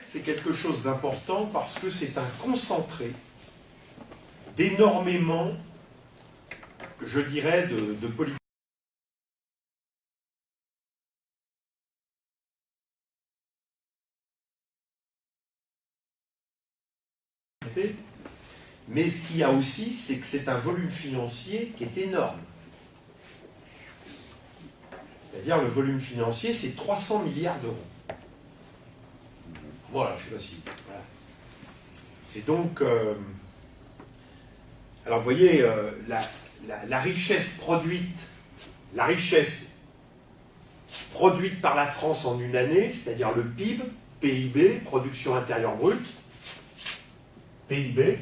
c'est quelque chose d'important parce que c'est un concentré d'énormément, je dirais, de politique. Mais ce qu'il y a aussi, c'est que c'est un volume financier qui est énorme. C'est-à-dire le volume financier, c'est 300 milliards d'euros. Voilà, je ne sais pas si... Voilà. C'est donc... alors vous voyez, la richesse produite par la France en une année, c'est-à-dire le PIB, PIB, production intérieure brute, PIB,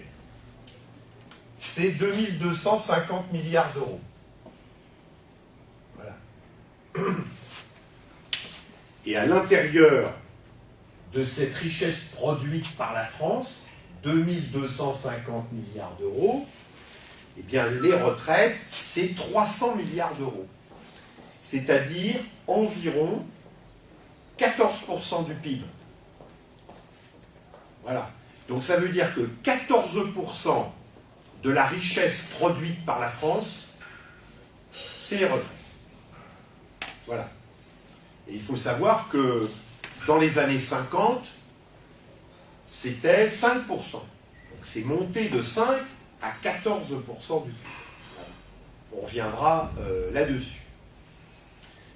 c'est 2250 milliards d'euros. Voilà. Et à l'intérieur de cette richesse produite par la France, 2250 milliards d'euros, eh bien les retraites, c'est 300 milliards d'euros. C'est-à-dire environ 14% du PIB. Voilà. Donc ça veut dire que 14% de la richesse produite par la France, c'est les retraites. Voilà. Et il faut savoir que dans les années 50, c'était 5%. Donc c'est monté de 5 à 14% du PIB. Voilà. On reviendra là-dessus.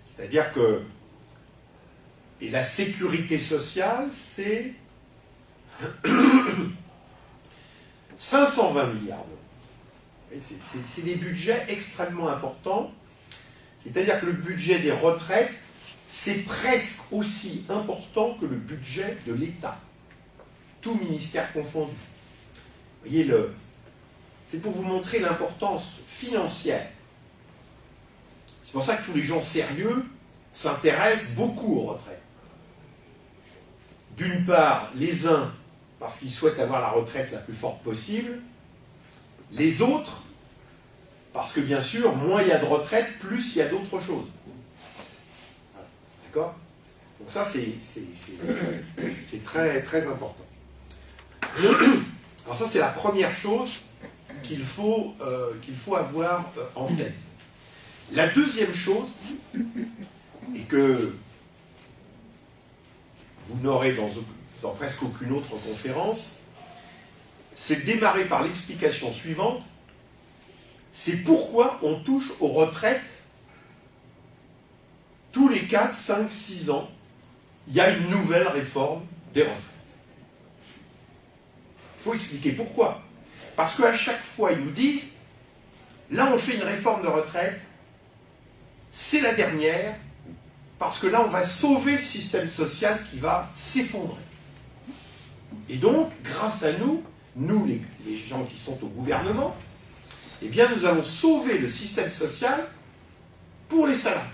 C'est-à-dire que... Et la sécurité sociale, c'est 520 milliards d'euros. C'est des budgets extrêmement importants. C'est-à-dire que le budget des retraites, c'est presque aussi important que le budget de l'État. Tout ministère confondu. Vous voyez, c'est pour vous montrer l'importance financière. C'est pour ça que tous les gens sérieux s'intéressent beaucoup aux retraites. D'une part, les uns, parce qu'ils souhaitent avoir la retraite la plus forte possible, les autres, parce que bien sûr, moins il y a de retraite, plus il y a d'autres choses. Voilà. D'accord? Donc ça, c'est très, très important. Alors ça, c'est la première chose qu'il faut avoir en tête. La deuxième chose, et que vous n'aurez dans presque aucune autre conférence, c'est de démarrer par l'explication suivante, c'est pourquoi on touche aux retraites tous les 4, 5, 6 ans, il y a une nouvelle réforme des retraites. Il faut expliquer pourquoi. Parce qu'à chaque fois, ils nous disent, là on fait une réforme de retraite, c'est la dernière, parce que là on va sauver le système social qui va s'effondrer. Et donc, grâce à nous les gens qui sont au gouvernement, eh bien nous allons sauver le système social pour les salariés.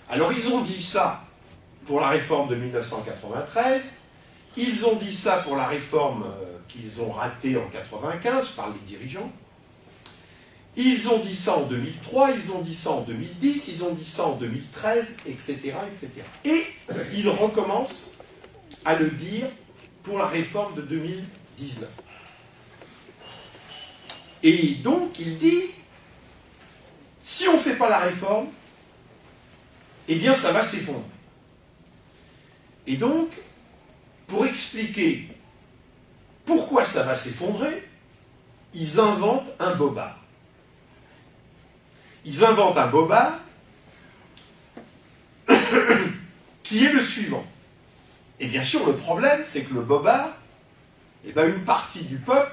Alors ils ont dit ça pour la réforme de 1993, ils ont dit ça pour la réforme qu'ils ont ratée en 1995 par les dirigeants, ils ont dit ça en 2003, ils ont dit ça en 2010, ils ont dit ça en 2013, etc., etc. Et ils recommencent à le dire pour la réforme de 2019. Et donc, ils disent, si on ne fait pas la réforme, eh bien, ça va s'effondrer. Et donc, pour expliquer pourquoi ça va s'effondrer, ils inventent un bobard. Ils inventent un bobard qui est le suivant. Et bien sûr, le problème, c'est que le bobard, eh ben, une partie du peuple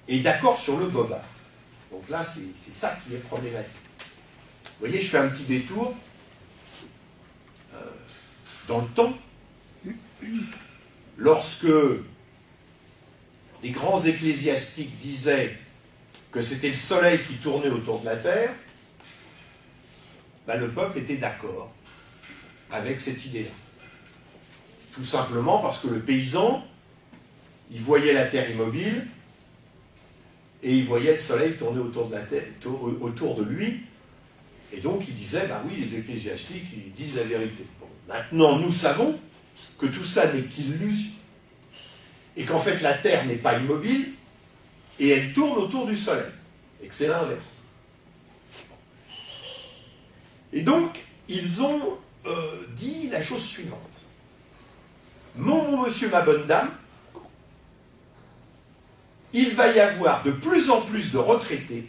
est d'accord sur le bobard. Donc là, c'est ça qui est problématique. Vous voyez, je fais un petit détour dans le temps. Lorsque des grands ecclésiastiques disaient que c'était le soleil qui tournait autour de la terre, ben, le peuple était d'accord avec cette idée-là. Tout simplement parce que le paysan, il voyait la terre immobile et il voyait le soleil tourner autour de la terre, autour de lui, et donc il disait, ben oui, les ecclésiastiques, ils disent la vérité. Bon, Maintenant, nous savons que tout ça n'est qu'illusion, et qu'en fait la Terre n'est pas immobile, et elle tourne autour du Soleil, et que c'est l'inverse. Et donc, ils ont dit la chose suivante. Mon bon monsieur, ma bonne dame, il va y avoir de plus en plus de retraités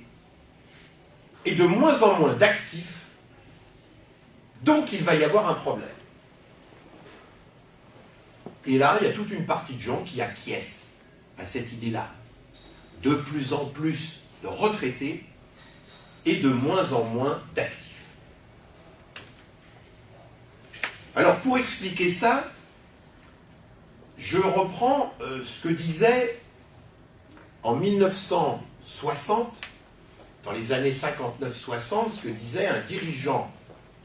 et de moins en moins d'actifs, donc il va y avoir un problème. Et là, il y a toute une partie de gens qui acquiescent à cette idée-là. De plus en plus de retraités et de moins en moins d'actifs. Alors, pour expliquer ça, je reprends ce que disait en 1960, dans les années 59-60, ce que disait un dirigeant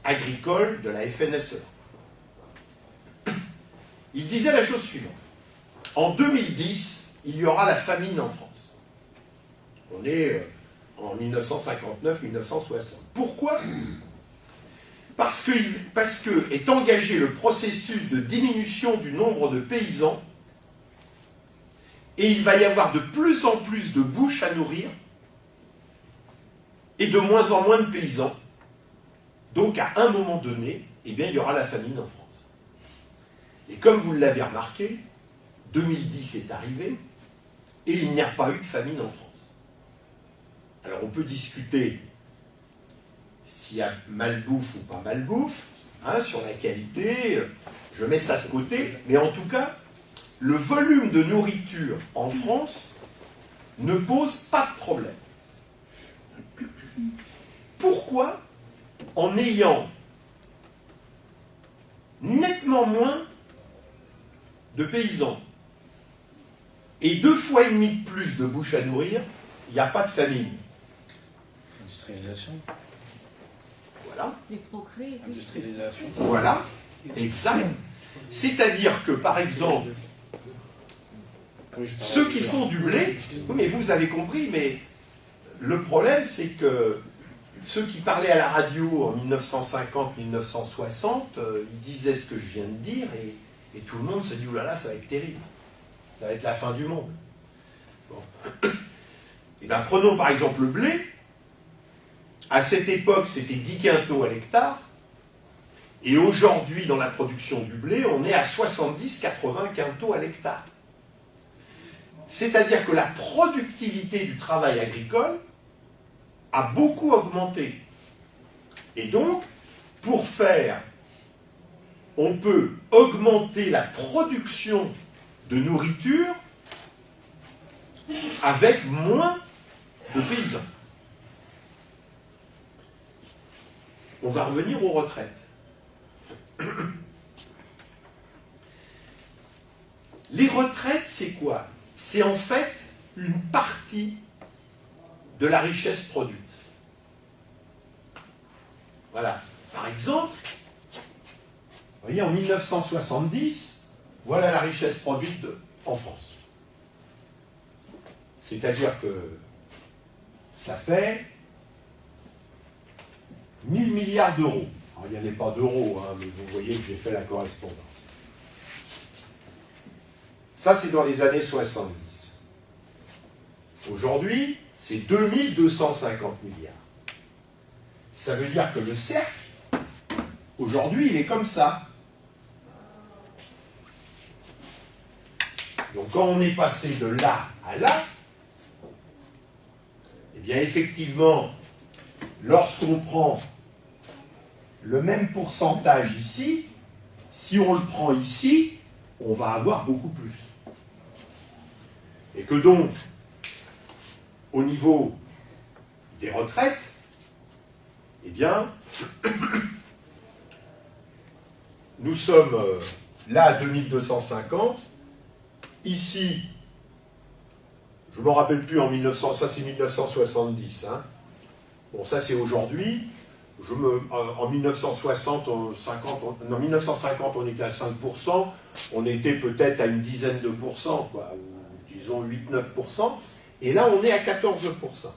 agricole de la FNSEA. Il disait la chose suivante. En 2010, il y aura la famine en France. On est en 1959-1960. Pourquoi ? Parce que est engagé le processus de diminution du nombre de paysans et il va y avoir de plus en plus de bouches à nourrir et de moins en moins de paysans. Donc à un moment donné, eh bien, il y aura la famine en France. Et comme vous l'avez remarqué, 2010 est arrivé et il n'y a pas eu de famine en France. Alors on peut discuter s'il y a malbouffe ou pas malbouffe, sur la qualité, je mets ça de côté, mais en tout cas, le volume de nourriture en France ne pose pas de problème. Pourquoi ? En ayant nettement moins de paysans et 2,5 fois de plus de bouches à nourrir, il n'y a pas de famine. Industrialisation. Voilà. Les progrès. Industrialisation. Voilà, exact. C'est-à-dire que, par exemple, ceux qui font du blé, oui, mais vous avez compris, mais le problème, c'est que ceux qui parlaient à la radio en 1950-1960, ils disaient ce que je viens de dire, et tout le monde se dit, oulala, ça va être terrible. Ça va être la fin du monde. Bon. Et bien, prenons par exemple le blé. À cette époque, c'était 10 quintaux à l'hectare. Et aujourd'hui, dans la production du blé, on est à 70-80 quintaux à l'hectare. C'est-à-dire que la productivité du travail agricole a beaucoup augmenté. Et donc, pour faire, on peut augmenter la production de nourriture avec moins de paysans. On va revenir aux retraites. Les retraites, c'est quoi ? C'est en fait une partie de la richesse produite. Voilà. Par exemple, vous voyez, en 1970, voilà la richesse produite en France. C'est-à-dire que ça fait 1000 milliards d'euros. Alors, il n'y avait pas d'euros, mais vous voyez que j'ai fait la correspondance. Ça, c'est dans les années 70. Aujourd'hui, c'est 2250 milliards. Ça veut dire que le cercle, aujourd'hui, il est comme ça. Donc, quand on est passé de là à là, eh bien, effectivement, lorsqu'on prend le même pourcentage ici, si on le prend ici, on va avoir beaucoup plus. Et que donc, au niveau des retraites, eh bien, nous sommes là à 2250. Ici, je ne me rappelle plus, en 1900, ça c'est 1970. Bon, ça c'est aujourd'hui. En 1950, on était à 5%, on était peut-être à une dizaine de pourcents, quoi, ou disons 8-9%, et là on est à 14%.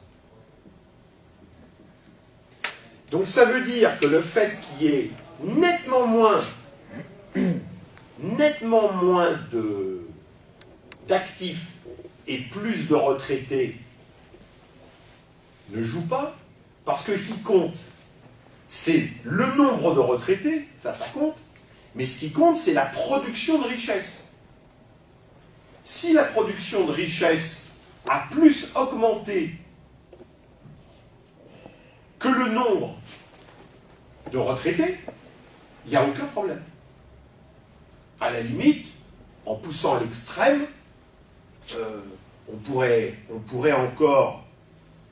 Donc ça veut dire que le fait qu'il y ait nettement moins nettement moins d'actifs et plus de retraités ne joue pas, parce que ce qui compte, c'est le nombre de retraités, ça compte, mais ce qui compte, c'est la production de richesse. Si la production de richesse a plus augmenté que le nombre de retraités, il n'y a aucun problème. À la limite, en poussant à l'extrême, on pourrait encore,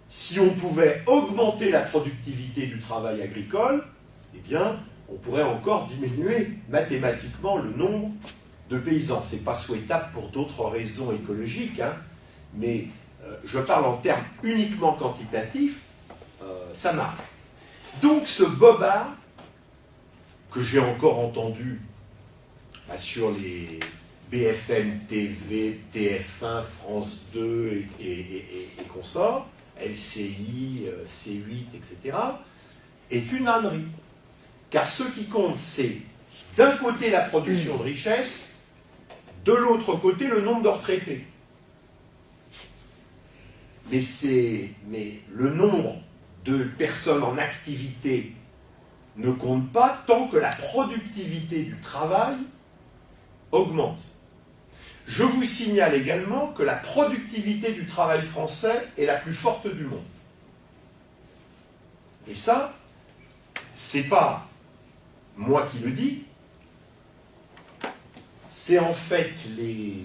si on pouvait augmenter la productivité du travail agricole, eh bien, on pourrait encore diminuer mathématiquement le nombre de paysans. Ce n'est pas souhaitable pour d'autres raisons écologiques, hein, mais je parle en termes uniquement quantitatifs, ça marche. Donc ce bobard, que j'ai encore entendu sur les BFM TV, TF1, France 2 et consorts, LCI, C8, etc., est une ânerie. Car ce qui compte, c'est d'un côté la production de richesse, de l'autre côté le nombre de retraités. Mais le nombre de personnes en activité ne compte pas tant que la productivité du travail augmente. Je vous signale également que la productivité du travail français est la plus forte du monde. Et ça, c'est pas moi qui le dis, c'est en fait les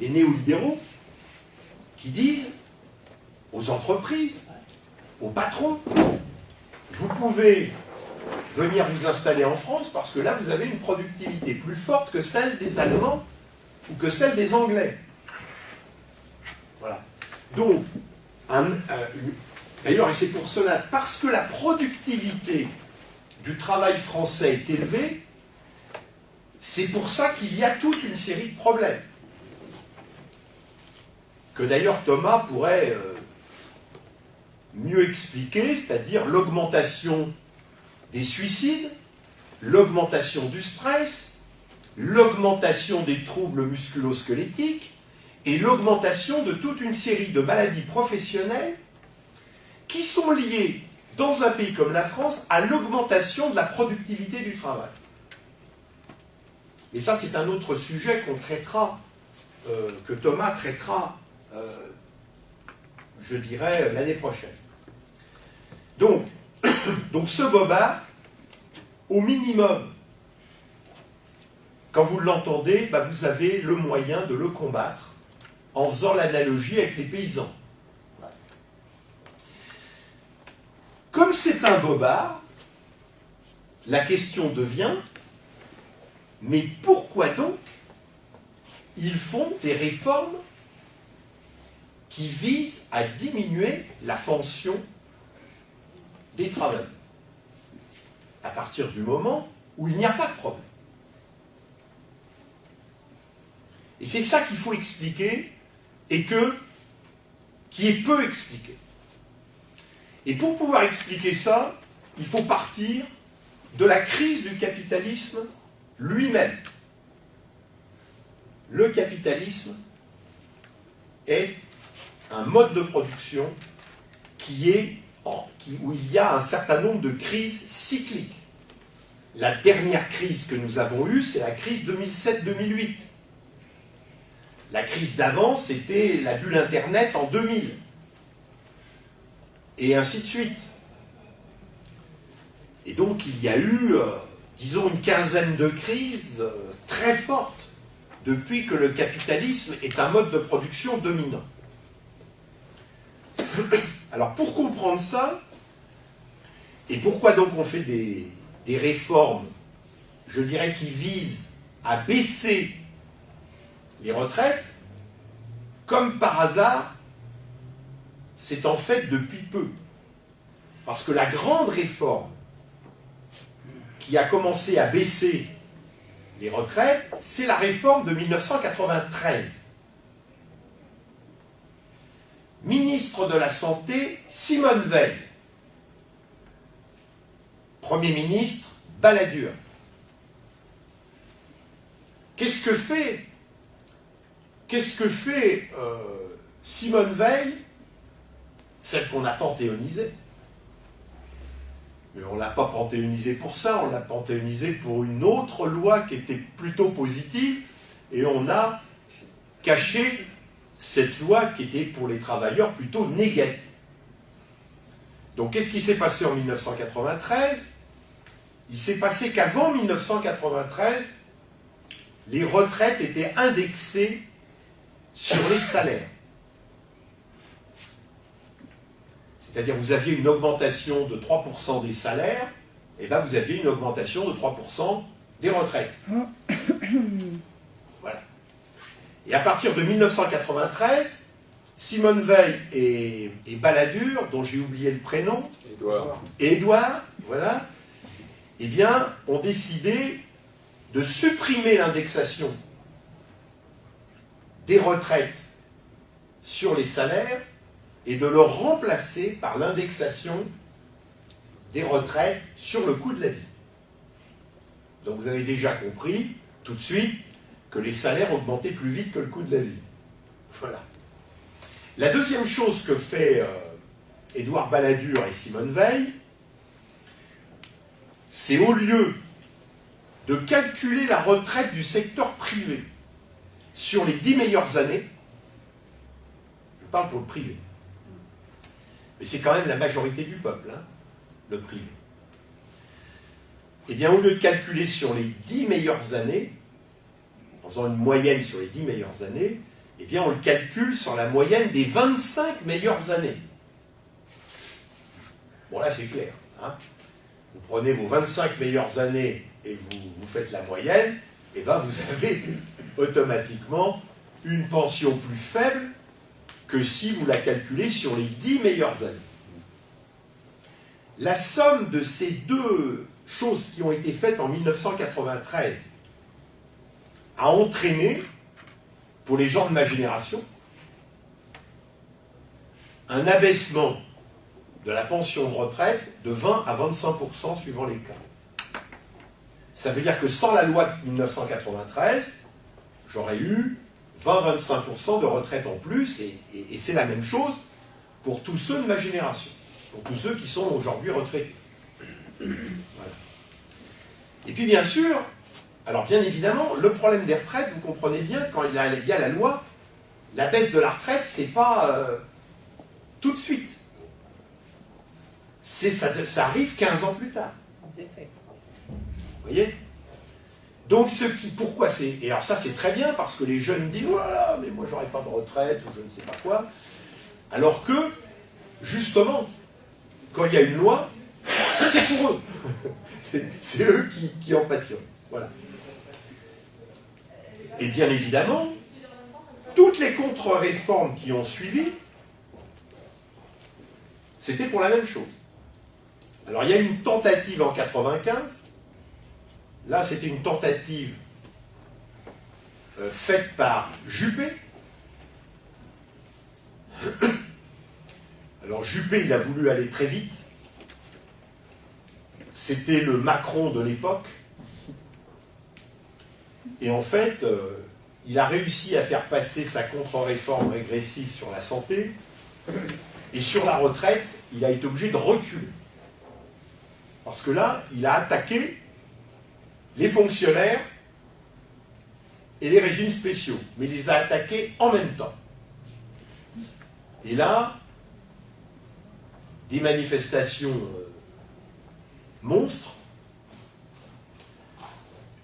néolibéraux qui disent aux entreprises, aux patrons, vous pouvez venir vous installer en France parce que là vous avez une productivité plus forte que celle des Allemands ou que celle des Anglais. Voilà. Donc, d'ailleurs, et c'est pour cela, parce que la productivité du travail français est élevée, c'est pour ça qu'il y a toute une série de problèmes. Que d'ailleurs Thomas pourrait mieux expliquer, c'est-à-dire l'augmentation des suicides, l'augmentation du stress, l'augmentation des troubles musculo-squelettiques et l'augmentation de toute une série de maladies professionnelles qui sont liées, dans un pays comme la France, à l'augmentation de la productivité du travail. Et ça, c'est un autre sujet qu'on traitera, que Thomas traitera, je dirais, l'année prochaine. Donc ce bobard, au minimum, quand vous l'entendez, vous avez le moyen de le combattre en faisant l'analogie avec les paysans. Comme c'est un bobard, la question devient, mais pourquoi donc ils font des réformes qui visent à diminuer la pension des travailleurs, à partir du moment où il n'y a pas de problème. Et c'est ça qu'il faut expliquer et qui est peu expliqué. Et pour pouvoir expliquer ça, il faut partir de la crise du capitalisme lui-même. Le capitalisme est un mode de production où il y a un certain nombre de crises cycliques. La dernière crise que nous avons eue, c'est la crise 2007-2008. La crise d'avant, c'était la bulle Internet en 2000. Et ainsi de suite. Et donc il y a eu, disons, une quinzaine de crises très fortes depuis que le capitalisme est un mode de production dominant. Alors pour comprendre ça, et pourquoi donc on fait des réformes, je dirais, qui visent à baisser les retraites, comme par hasard, c'est en fait depuis peu. Parce que la grande réforme qui a commencé à baisser les retraites, c'est la réforme de 1993. Ministre de la Santé, Simone Veil. Premier ministre Balladur. Qu'est-ce que fait Simone Veil, celle qu'on a panthéonisée? Mais on ne l'a pas panthéonisée pour ça, on l'a panthéonisée pour une autre loi qui était plutôt positive, et on a caché cette loi qui était pour les travailleurs plutôt négative. Donc qu'est-ce qui s'est passé en 1993? Il s'est passé qu'avant 1993, les retraites étaient indexées sur les salaires. C'est-à-dire vous aviez une augmentation de 3% des salaires, et bien vous aviez une augmentation de 3% des retraites. Voilà. Et à partir de 1993, Simone Veil et Balladur, dont j'ai oublié le prénom, Édouard, voilà, eh bien, ont décidé de supprimer l'indexation des retraites sur les salaires et de le remplacer par l'indexation des retraites sur le coût de la vie. Donc vous avez déjà compris, tout de suite, que les salaires augmentaient plus vite que le coût de la vie. Voilà. La deuxième chose que fait Édouard Balladur et Simone Veil, c'est au lieu de calculer la retraite du secteur privé sur les 10 meilleures années, je parle pour le privé, mais c'est quand même la majorité du peuple, hein, le privé. Eh bien, au lieu de calculer sur les 10 meilleures années, en faisant une moyenne sur les 10 meilleures années, eh bien, on le calcule sur la moyenne des 25 meilleures années. Bon, là, c'est clair. Hein. Vous prenez vos 25 meilleures années et vous faites la moyenne, et bien, vous avez automatiquement une pension plus faible que si vous la calculez sur les 10 meilleures années. La somme de ces deux choses qui ont été faites en 1993 a entraîné, pour les gens de ma génération, un abaissement de la pension de retraite de 20 à 25% suivant les cas. Ça veut dire que sans la loi de 1993, j'aurais eu 20-25% de retraite en plus, et c'est la même chose pour tous ceux de ma génération, pour tous ceux qui sont aujourd'hui retraités. Voilà. Et puis bien sûr, alors bien évidemment, le problème des retraites, vous comprenez bien, quand il y a la loi, la baisse de la retraite, c'est pas tout de suite. Ça arrive 15 ans plus tard. Vous voyez? Donc, pourquoi c'est... Et alors ça, c'est très bien, parce que les jeunes disent « Voilà, mais moi, j'aurai pas de retraite, ou je ne sais pas quoi. » Alors que, justement, quand il y a une loi, c'est pour eux. C'est eux qui en pâtiront. Voilà. Et bien évidemment, toutes les contre-réformes qui ont suivi, c'était pour la même chose. Alors, il y a eu une tentative en 1995. Là, c'était une tentative faite par Juppé. Alors, Juppé, il a voulu aller très vite. C'était le Macron de l'époque. Et en fait, il a réussi à faire passer sa contre-réforme régressive sur la santé. Et sur la retraite, il a été obligé de reculer. Parce que là, il a attaqué les fonctionnaires et les régimes spéciaux. Mais il les a attaqués en même temps. Et là, des manifestations monstres,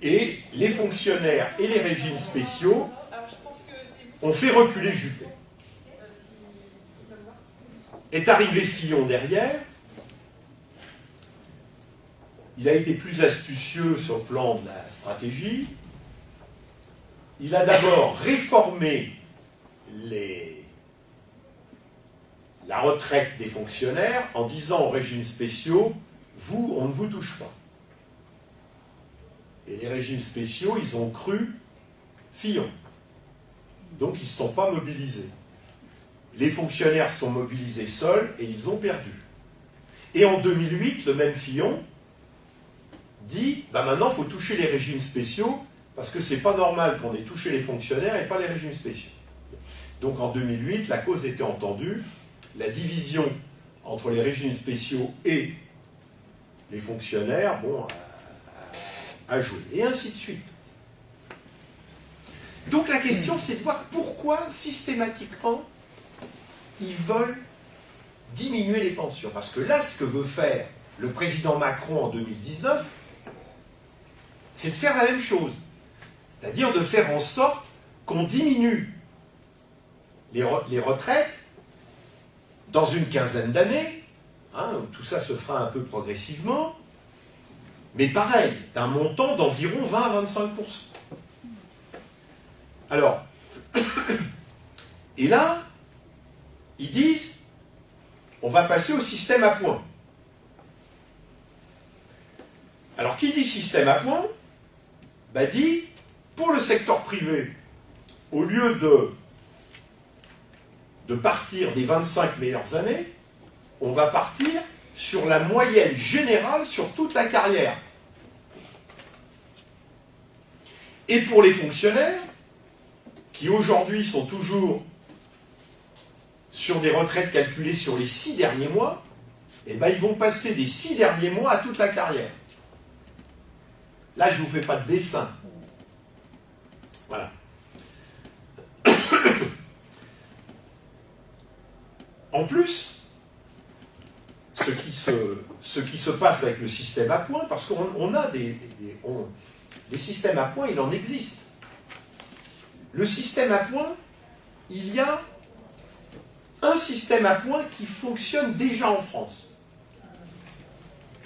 et les fonctionnaires et les régimes spéciaux ont fait reculer Juppé. Est arrivé Fillon derrière. Il a été plus astucieux sur le plan de la stratégie. Il a d'abord réformé la retraite des fonctionnaires en disant aux régimes spéciaux, vous, on ne vous touche pas. Et les régimes spéciaux, ils ont cru Fillon. Donc, ils ne se sont pas mobilisés. Les fonctionnaires sont mobilisés seuls et ils ont perdu. Et en 2008, le même Fillon dit bah maintenant il faut toucher les régimes spéciaux parce que c'est pas normal qu'on ait touché les fonctionnaires et pas les régimes spéciaux. Donc en 2008, la cause était entendue, la division entre les régimes spéciaux et les fonctionnaires, bon, a joué. Et ainsi de suite. Donc la question, c'est de voir pourquoi, systématiquement, ils veulent diminuer les pensions. Parce que là, ce que veut faire le président Macron en 2019, c'est de faire la même chose. C'est-à-dire de faire en sorte qu'on diminue les retraites dans une quinzaine d'années. Hein, tout ça se fera un peu progressivement. Mais pareil, d'un montant d'environ 20 à 25%. Alors, et là, ils disent, on va passer au système à points. Alors, qui dit système à points, bah dit, pour le secteur privé, au lieu de partir des 25 meilleures années, on va partir sur la moyenne générale sur toute la carrière. Et pour les fonctionnaires, qui aujourd'hui sont toujours sur des retraites calculées sur les 6 derniers mois, eh ben ils vont passer des 6 derniers mois à toute la carrière. Là, je ne vous fais pas de dessin. Voilà. En plus, ce qui se passe avec le système à points, parce qu'on a les systèmes à points, il en existe. Le système à points, il y a un système à points qui fonctionne déjà en France.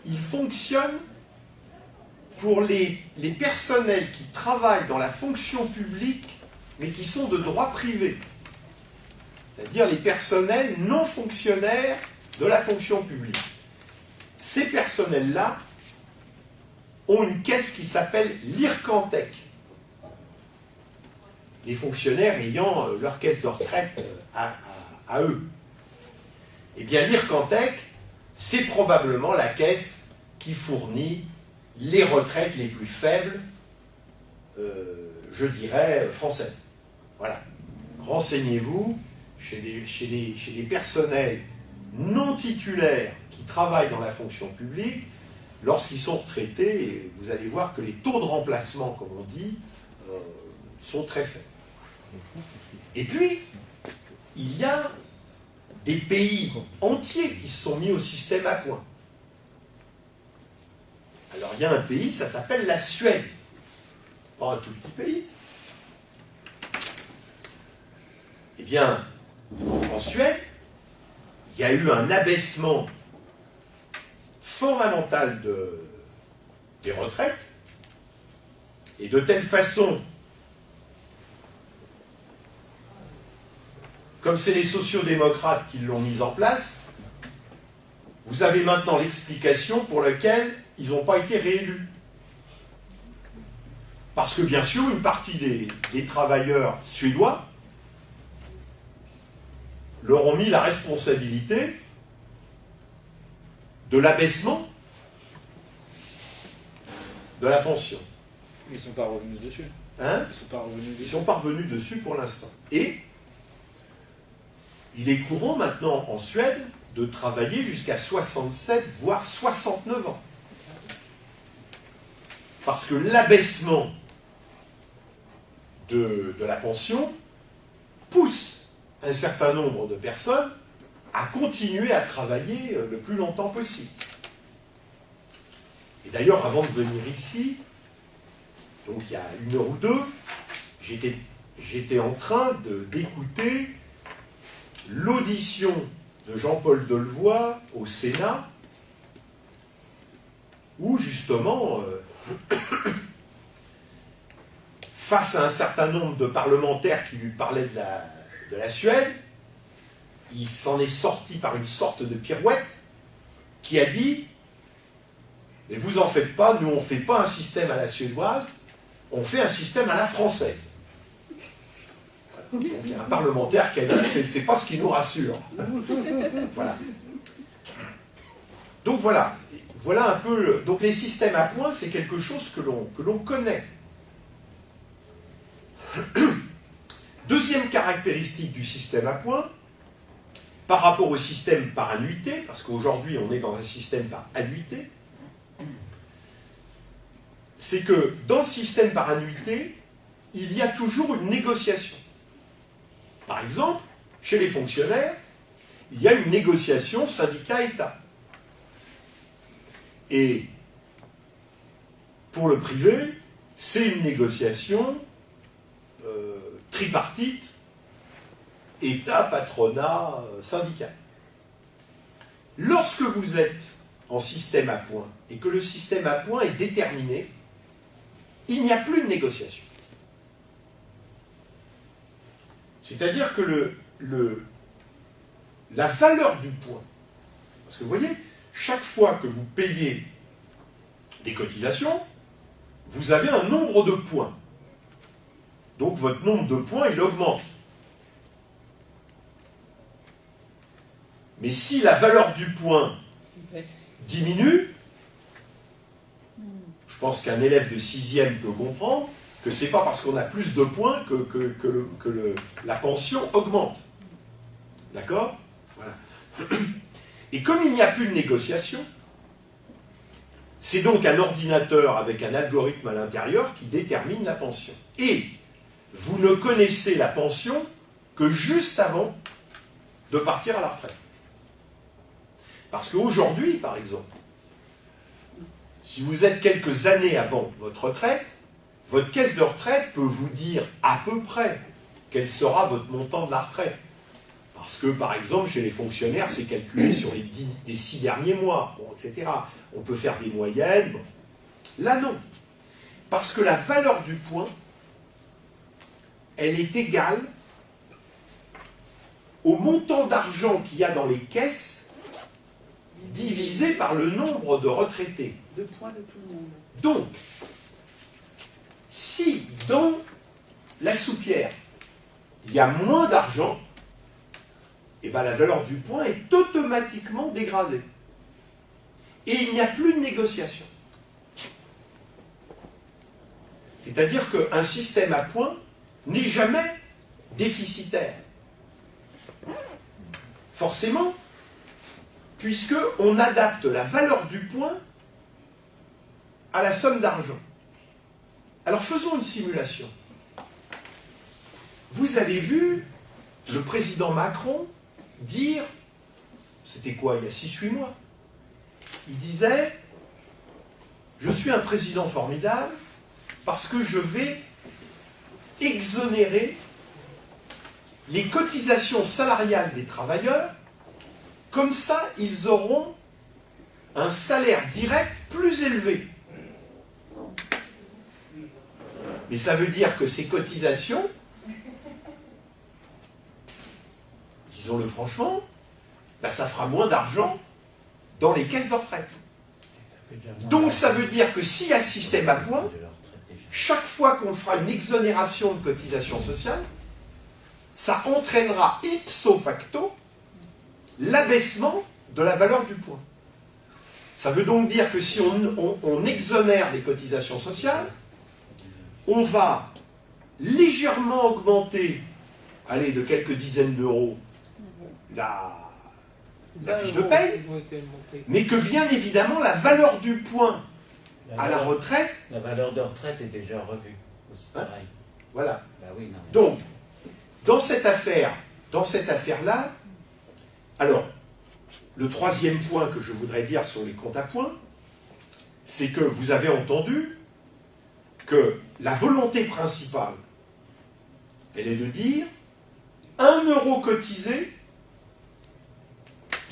Il fonctionne pour les personnels qui travaillent dans la fonction publique, mais qui sont de droit privé. C'est-à-dire les personnels non fonctionnaires de la fonction publique. Ces personnels-là ont une caisse qui s'appelle l'IRCANTEC. Les fonctionnaires ayant leur caisse de retraite à eux. Eh bien, l'IRCANTEC, c'est probablement la caisse qui fournit les retraites les plus faibles, je dirais, françaises. Voilà. Renseignez-vous chez les personnels non titulaires qui travaillent dans la fonction publique, lorsqu'ils sont retraités, vous allez voir que les taux de remplacement, comme on dit, sont très faibles. Et puis, il y a des pays entiers qui se sont mis au système à points. Alors, il y a un pays, ça s'appelle la Suède. Pas un tout petit pays. Eh bien, en Suède, il y a eu un abaissement fondamental des retraites, et de telle façon, comme c'est les sociodémocrates qui l'ont mise en place, vous avez maintenant l'explication pour laquelle ils n'ont pas été réélus. Parce que bien sûr, une partie des travailleurs suédois leur ont mis la responsabilité de l'abaissement de la pension. Ils ne sont pas revenus dessus. Hein? Ils sont pas revenus dessus pour l'instant. Et il est courant maintenant en Suède de travailler jusqu'à 67, voire 69 ans. Parce que l'abaissement de la pension pousse un certain nombre de personnes à continuer à travailler le plus longtemps possible. Et d'ailleurs, avant de venir ici, donc il y a 1 heure ou 2, j'étais en train d'écouter l'audition de Jean-Paul Delevoye au Sénat, où justement, face à un certain nombre de parlementaires qui lui parlaient de la Suède, il s'en est sorti par une sorte de pirouette qui a dit « Mais vous en faites pas, nous on ne fait pas un système à la suédoise, on fait un système à la française. » Donc il y a un parlementaire qui a dit « C'est pas ce qui nous rassure. » Voilà. Donc voilà, Voilà un peu... Donc les systèmes à points, c'est quelque chose que l'on connaît. Deuxième caractéristique du système à points, par rapport au système par annuité, parce qu'aujourd'hui on est dans un système par annuité, c'est que dans le système par annuité, il y a toujours une négociation. Par exemple, chez les fonctionnaires, il y a une négociation syndicat-État. Et pour le privé, c'est une négociation tripartite, État, patronat, syndicat. Lorsque vous êtes en système à points et que le système à points est déterminé, il n'y a plus de négociation. C'est-à-dire que la valeur du point, parce que vous voyez, chaque fois que vous payez des cotisations, vous avez un nombre de points. Donc votre nombre de points, il augmente. Mais si la valeur du point diminue, je pense qu'un élève de 6e peut comprendre que ce n'est pas parce qu'on a plus de points que la pension augmente. D'accord ? Voilà. Et comme il n'y a plus de négociation, c'est donc un ordinateur avec un algorithme à l'intérieur qui détermine la pension. Et vous ne connaissez la pension que juste avant de partir à la retraite. Parce qu'aujourd'hui, par exemple, si vous êtes quelques années avant votre retraite, votre caisse de retraite peut vous dire à peu près quel sera votre montant de la retraite. Parce que, par exemple, chez les fonctionnaires, c'est calculé sur les 6 derniers mois, bon, etc. On peut faire des moyennes. Bon. Là, non. Parce que la valeur du point, elle est égale au montant d'argent qu'il y a dans les caisses divisé par le nombre de retraités. De points de tout le monde. Donc, si dans la soupière, il y a moins d'argent, eh ben, la valeur du point est automatiquement dégradée. Et il n'y a plus de négociation. C'est-à-dire qu'un système à points n'est jamais déficitaire. Forcément, puisqu'on adapte la valeur du point à la somme d'argent. Alors faisons une simulation. Vous avez vu le président Macron dire, c'était quoi, il y a 6-8 mois, il disait, je suis un président formidable parce que je vais exonérer les cotisations salariales des travailleurs, comme ça ils auront un salaire direct plus élevé. Mais ça veut dire que ces cotisations, disons-le franchement, ben ça fera moins d'argent dans les caisses de retraite. Donc ça veut dire que s'il y a le système à points, chaque fois qu'on fera une exonération de cotisation sociale, ça entraînera ipso facto l'abaissement de la valeur du point. Ça veut donc dire que si on exonère les cotisations sociales, on va légèrement augmenter, allez, de quelques dizaines d'euros, la fiche de paye, mais que bien évidemment la valeur du point à la retraite... La valeur de retraite est déjà revue, aussi pareil. Voilà. Bah oui, non. Donc, dans cette affaire-là, alors, le troisième point que je voudrais dire sur les comptes à points, c'est que vous avez entendu que la volonté principale, elle est de dire 1 euro cotisé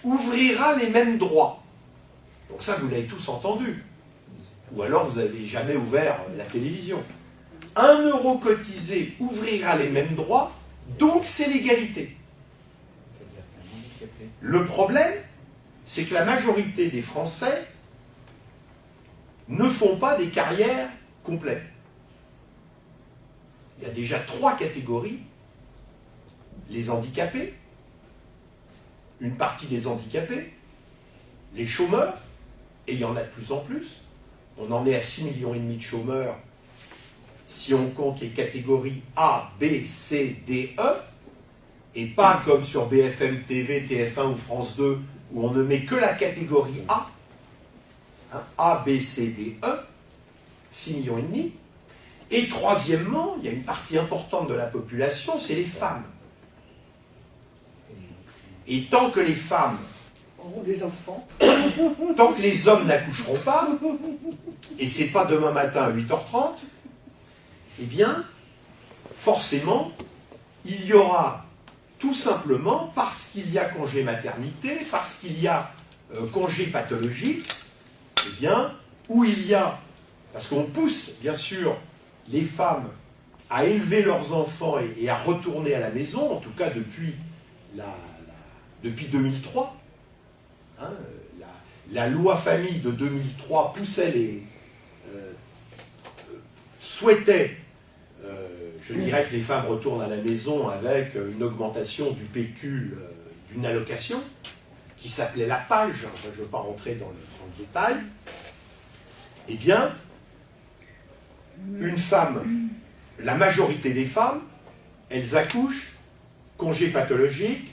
ouvrira les mêmes droits. Donc ça, vous l'avez tous entendu. Ou alors vous n'avez jamais ouvert la télévision. 1 euro cotisé ouvrira les mêmes droits, donc c'est l'égalité. Le problème, c'est que la majorité des Français ne font pas des carrières complètes. Il y a déjà 3 catégories. Les handicapés, une partie des handicapés, les chômeurs et il y en a de plus en plus. On en est à 6,5 millions de chômeurs si on compte les catégories A, B, C, D, E, et pas comme sur BFM TV, TF1 ou France 2, où on ne met que la catégorie A, hein, A, B, C, D, E, 6,5 millions. Et troisièmement, il y a une partie importante de la population, c'est les femmes. Et tant que les femmes auront des enfants, tant que les hommes n'accoucheront pas, et c'est pas demain matin à 8h30, eh bien, forcément, il y aura tout simplement, parce qu'il y a congé maternité, parce qu'il y a congé pathologique, eh bien, où il y a, parce qu'on pousse, bien sûr, les femmes à élever leurs enfants et à retourner à la maison, en tout cas depuis, depuis 2003, hein, la loi famille de 2003 poussait souhaitait, je dirais, que les femmes retournent à la maison avec une augmentation du PQ d'une allocation, qui s'appelait la PAGE, je ne veux pas rentrer dans le détail. Eh bien, une femme, la majorité des femmes, elles accouchent, congé pathologique,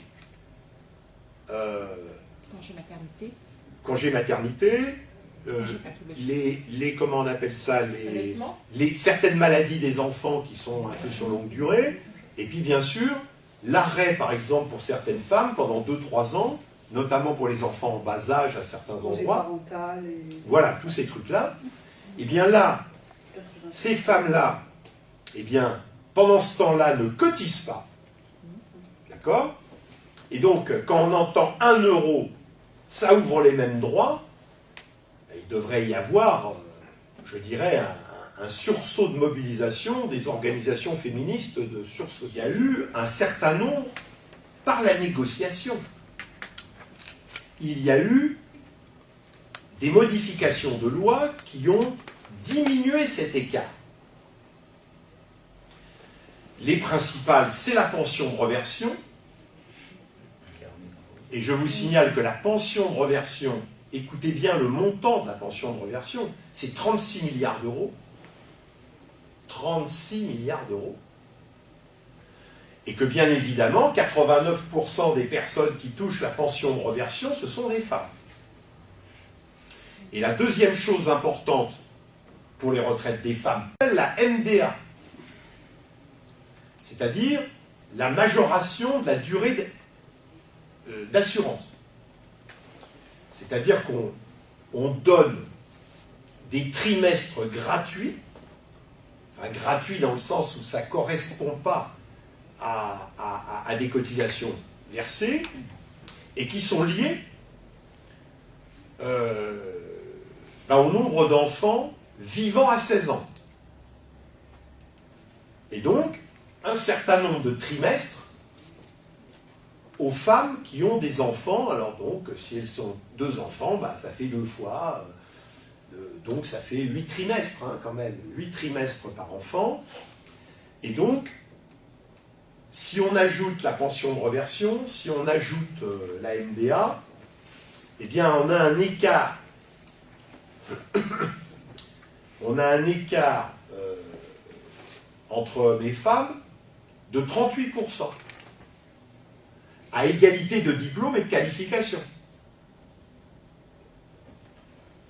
congé maternité, comment on appelle ça, certaines maladies des enfants qui sont un peu sur longue durée, et puis bien sûr, l'arrêt par exemple pour certaines femmes pendant 2-3 ans, notamment pour les enfants en bas âge à certains endroits, voilà, tous ces trucs-là, et bien là, ces femmes-là, eh bien, pendant ce temps-là, ne cotisent pas, d'accord? Et donc, quand on entend 1 euro, ça ouvre les mêmes droits, il devrait y avoir, je dirais, un sursaut de mobilisation des organisations féministes de sursaut. Il y a eu un certain nombre, par la négociation, il y a eu des modifications de loi qui ont diminué cet écart. Les principales, c'est la pension de reversion, et je vous signale que la pension de reversion, écoutez bien le montant de la pension de reversion, c'est 36 milliards d'euros. 36 milliards d'euros. Et que bien évidemment, 89% des personnes qui touchent la pension de reversion, ce sont des femmes. Et la deuxième chose importante pour les retraites des femmes, la MDA, c'est-à-dire la majoration de la durée d'assurance. C'est-à-dire qu'on donne des trimestres gratuits, enfin gratuits dans le sens où ça ne correspond pas à des cotisations versées, et qui sont liés au nombre d'enfants vivant à 16 ans. Et donc, un certain nombre de trimestres aux femmes qui ont des enfants. Alors donc, si elles sont 2 enfants, bah, ça fait 2 fois, donc ça fait 8 trimestres, hein, quand même, 8 trimestres par enfant. Et donc, si on ajoute la pension de reversion, si on ajoute la MDA, eh bien on a un écart, entre hommes et femmes de 38%. À égalité de diplôme et de qualification.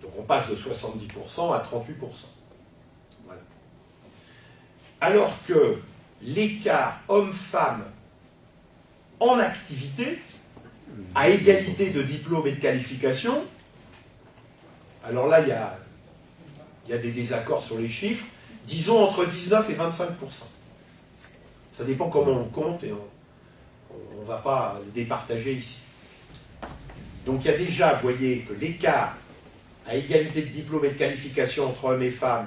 Donc on passe de 70% à 38%. Voilà. Alors que l'écart homme-femme en activité, à égalité de diplôme et de qualification, alors là il y a des désaccords sur les chiffres, disons entre 19 et 25%. Ça dépend comment on compte et on ne va pas le départager ici. Donc il y a déjà, vous voyez, que l'écart à égalité de diplôme et de qualification entre hommes et femmes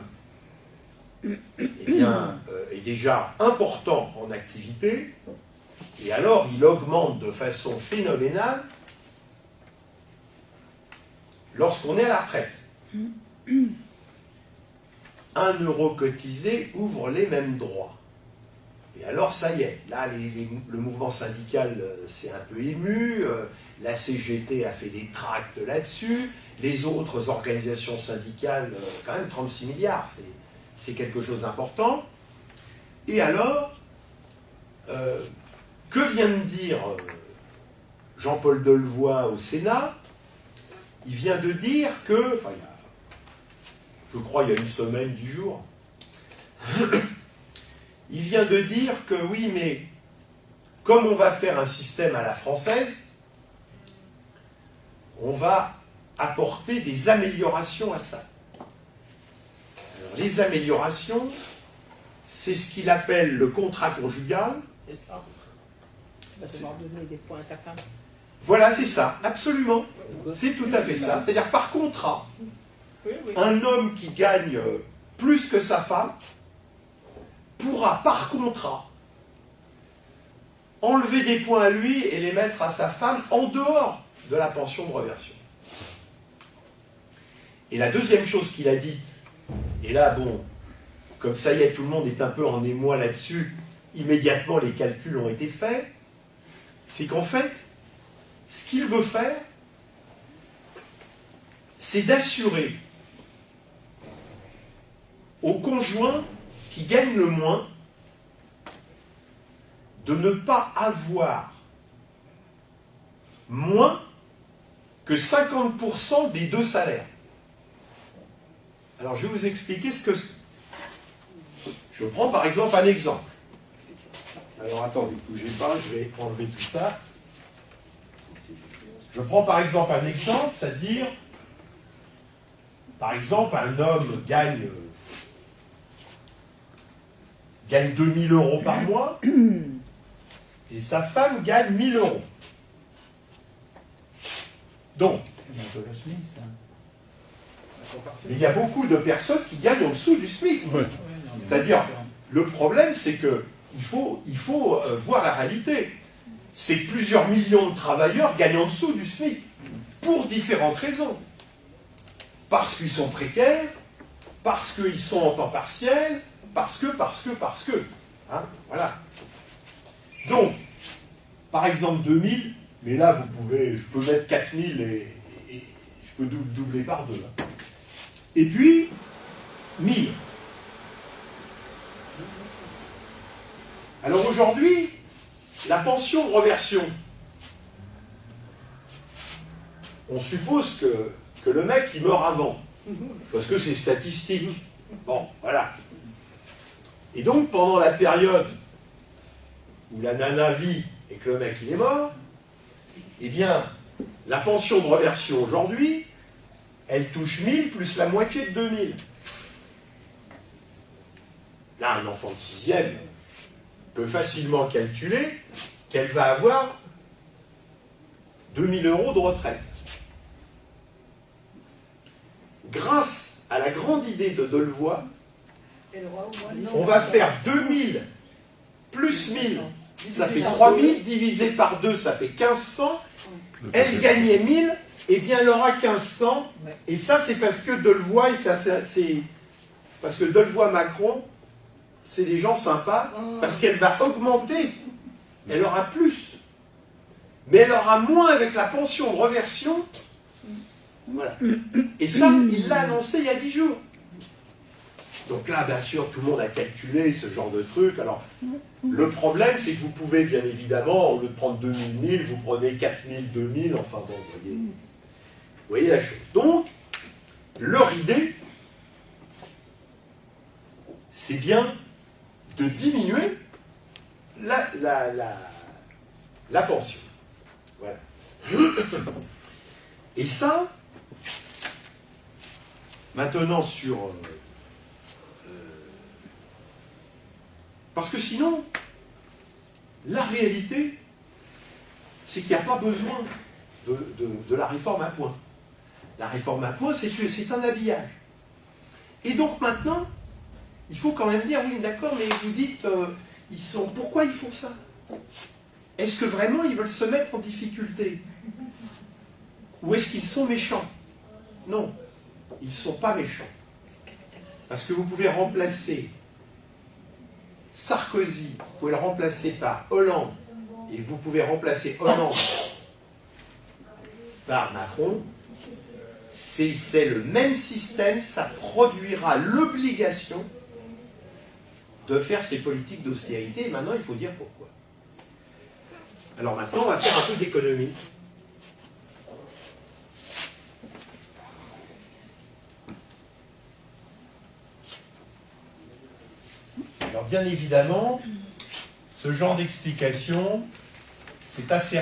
eh bien, est déjà important en activité, et alors il augmente de façon phénoménale lorsqu'on est à la retraite. 1 euro cotisé ouvre les mêmes droits. Et alors, ça y est, là, le mouvement syndical s'est un peu ému, la CGT a fait des tracts là-dessus, les autres organisations syndicales, quand même 36 milliards, c'est quelque chose d'important. Et alors, que vient de dire Jean-Paul Delevoye au Sénat? Il vient de dire que, enfin, je crois il y a une semaine, 10 jours, il vient de dire que oui, mais comme on va faire un système à la française, on va apporter des améliorations à ça. Alors, les améliorations, c'est ce qu'il appelle le contrat conjugal. C'est ça. Tu vas devoir donner des points à ta femme. Voilà, c'est ça, absolument. C'est tout à fait ça. C'est-à-dire, par contrat, Oui, oui. un homme qui gagne plus que sa femme pourra, par contrat, enlever des points à lui et les mettre à sa femme en dehors de la pension de réversion. Et la deuxième chose qu'il a dite, et là, bon, comme ça y est, tout le monde est un peu en émoi là-dessus, immédiatement les calculs ont été faits, c'est qu'en fait, ce qu'il veut faire, c'est d'assurer au conjoint qui gagne le moins de ne pas avoir moins que 50% des deux salaires. Alors je vais vous expliquer ce que c'est. Je prends par exemple un exemple. Alors attendez, bougez pas, je vais enlever tout ça. Je prends par exemple un exemple, c'est-à-dire, par exemple, un homme gagne 2000 € par mois et sa femme gagne 1000 €. Donc, il y a beaucoup de personnes qui gagnent en dessous du SMIC. C'est-à-dire, le problème, c'est que il faut voir la réalité. C'est que plusieurs millions de travailleurs gagnent en dessous du SMIC, pour différentes raisons. Parce qu'ils sont précaires, parce qu'ils sont en temps partiel, parce que. Hein, voilà. Donc, par exemple 2000, mais là, je peux mettre 4000 et je peux doubler par 2. Hein. Et puis, 1000. Alors aujourd'hui, la pension de réversion, on suppose que le mec, il meurt avant, parce que c'est statistique. Bon, voilà. Et donc, pendant la période où la nana vit et que le mec, il est mort, eh bien, la pension de réversion aujourd'hui, elle touche 1000 plus la moitié de 2000. Là, un enfant de 6e peut facilement calculer qu'elle va avoir 2000 € de retraite. Grâce à la grande idée de Delevoye, on va faire 2000 plus 1000, ça fait 3000, divisé par 2, ça fait 1500. Elle gagnait 1000, et bien elle aura 1500. Et ça, c'est parce que Delevoye, parce que Delevoye-Macron, c'est des gens sympas, parce qu'elle va augmenter. Elle aura plus. Mais elle aura moins avec la pension de réversion. Voilà. Et ça, il l'a annoncé il y a 10 jours. Donc là, bien sûr, tout le monde a calculé ce genre de truc. Alors, le problème, c'est que vous pouvez, bien évidemment, au lieu de prendre 2000, 1000, vous prenez 4000, 2000, enfin bon, vous voyez la chose. Donc, leur idée, c'est bien de diminuer la pension. Voilà. Et ça, maintenant sur... parce que sinon, la réalité, c'est qu'il n'y a pas besoin de la réforme à points. La réforme à points, c'est un habillage. Et donc maintenant, il faut quand même dire, oui, d'accord, mais vous dites, pourquoi ils font ça? Est-ce que vraiment ils veulent se mettre en difficulté? Ou est-ce qu'ils sont méchants? Non, ils ne sont pas méchants. Parce que vous pouvez remplacer Sarkozy, vous pouvez le remplacer par Hollande, et vous pouvez remplacer Hollande par Macron, c'est le même système, ça produira l'obligation de faire ces politiques d'austérité, et maintenant il faut dire pourquoi. Alors maintenant on va faire un peu d'économie. Alors bien évidemment, ce genre d'explication, c'est assez